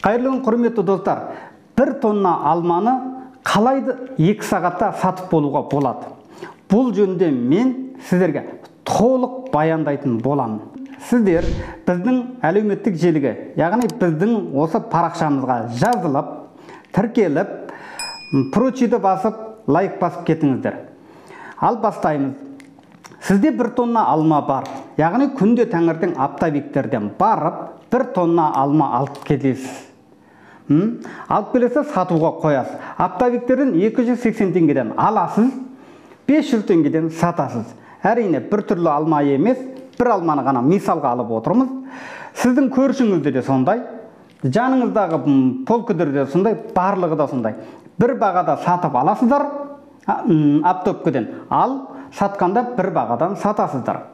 Қайырлы күн, құрметті достар. 1 тонна алманы қалайды 2 сағатта сатып болуға болады? Бұл жөнінде мен сіздерге толық баяндайтын боламын. Сіздер біздің әлеуметтік желіге, яғни біздің осы парақшамызға жазылып, тіркеліп, прочиді басып, лайк басып кетіңіздер. Ал бастаймыз. Сізде 1 тонна алма бар. Яғни күнде таңертең оптовиктерден барып, 1 тонна алма алып кетесіз. Алып келесі сатуға қоясыз. Оптовиктерден 280 теңгеден аласыз, 500 теңгеден сатасыз. Әрине бір түрлі алма емес, бір алманы ғана мисалға алып отырмыз. Сіздің көршіңізде де сондай, жаныңыздағы полкідер де сондай, барлығы да сондай. Бір бағада сатып аласыздар, оптовикадан, ал сатқанда бір бағадан сатасыздар.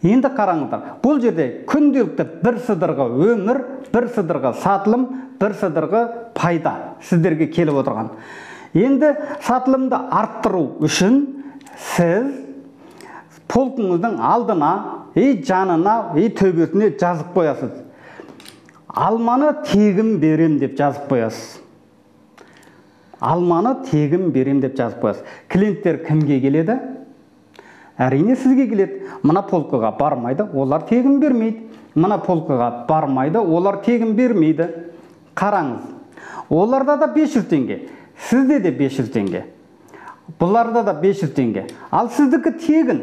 Енді қараңыздар, бұл жерде күнделікті бір сыдырғы өмір, бір сыдырғы сатылым, бір сыдырғы пайда сіздерге келіп отырған. Енді сатылымды арттыру үшін сіз полкыңыздың алдына, жанына, төбесіне жазып қоясыз. Алманы тегін берем деп жазып қоясыз. Алманы тегін берем деп жазып қоясыз. Клиенттер кімге келеді? Әрине сізге келеді. Мына полкаға бармайды, олар тегін бермейді. Мына полкаға бармайды, олар тегін бермейді. Қараңыз. Оларда да 500 теңге, сізде де 500 теңге. Бұларда да 500 теңге. Ал сіздікі тегін.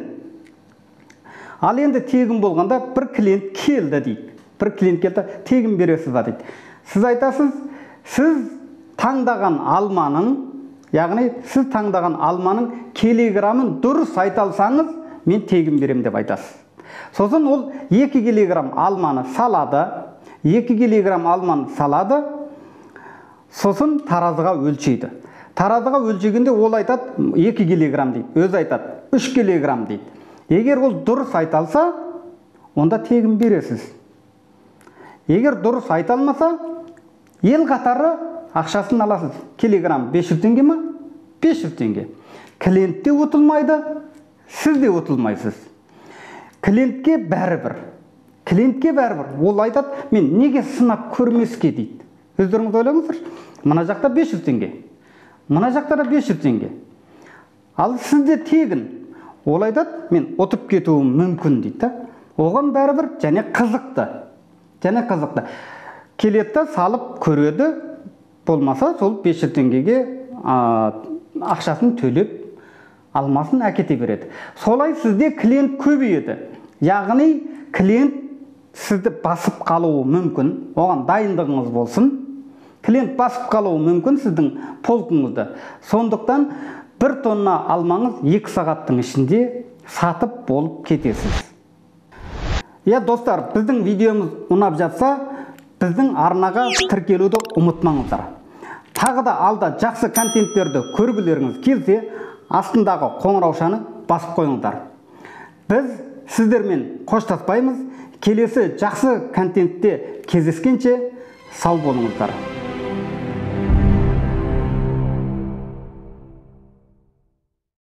Ал енді тегін болғанда бір клиент келді дейді. Бір клиент келді, тегін бересіз ба дейді. Сіз айтасыз, сіз таңдаған алманың, яғни сіз таңдаған алманың килограмын дұрыс айта алсаңыз, мен тегін берем деп айтасыз. Сосын ол 2 килограмм алманы салады, 2 килограмм алманы салады, сосын таразыға өлшейді. Таразыға өлшегенде ол айтады 2 килограмм дейді, өзі айтады 3 килограмм дейді. Егер ол дұрыс айта алса, онда тегін бересіз. Егер дұрыс айта алмаса, ел қатары ақшасын аласыз. Килограмм 500 теңге ма? 500 теңге. Клиент те ұтылмайды, сіз де ұтылмайсыз. Клиентке бәрібір. Клиентке бәрібір. Ол айтады, мен неге сынап көрмеске дейді. Өздеріңіз ойлаңыздар. Мына жақта 500 теңге. Мына жақта да 500 теңге. Ал сізде тегін. Ол айтады, мен ұтып кетуім мүмкін дейді. Оған бәрібір және қызықты. Және қызықты. Келетті салып көреді, болмаса сол 500 теңгеге ақшасын төлеп алмасын әкете береді. Солай сізде клиент көбейеді. Яғни клиент сізді басып қалуы мүмкін, оған дайындығыңыз болсын. Клиент басып қалуы мүмкін сіздің полкыңызды. Сондықтан 1 тонна алмаңыз 2 сағаттың ішінде сатып болып кетесіз. Достар, біздің видеомыз ұнап жатса, біздің арнаға тіркелуді ұмытмаңыздар. Тағы да алда жақсы контенттерді көргілеріңіз келсе, астындағы қоңыраушаны басып қойыңыздар. Біз сіздермен қоштаспаймыз. Келесі жақсы контентте кездескенше сау болыңыздар.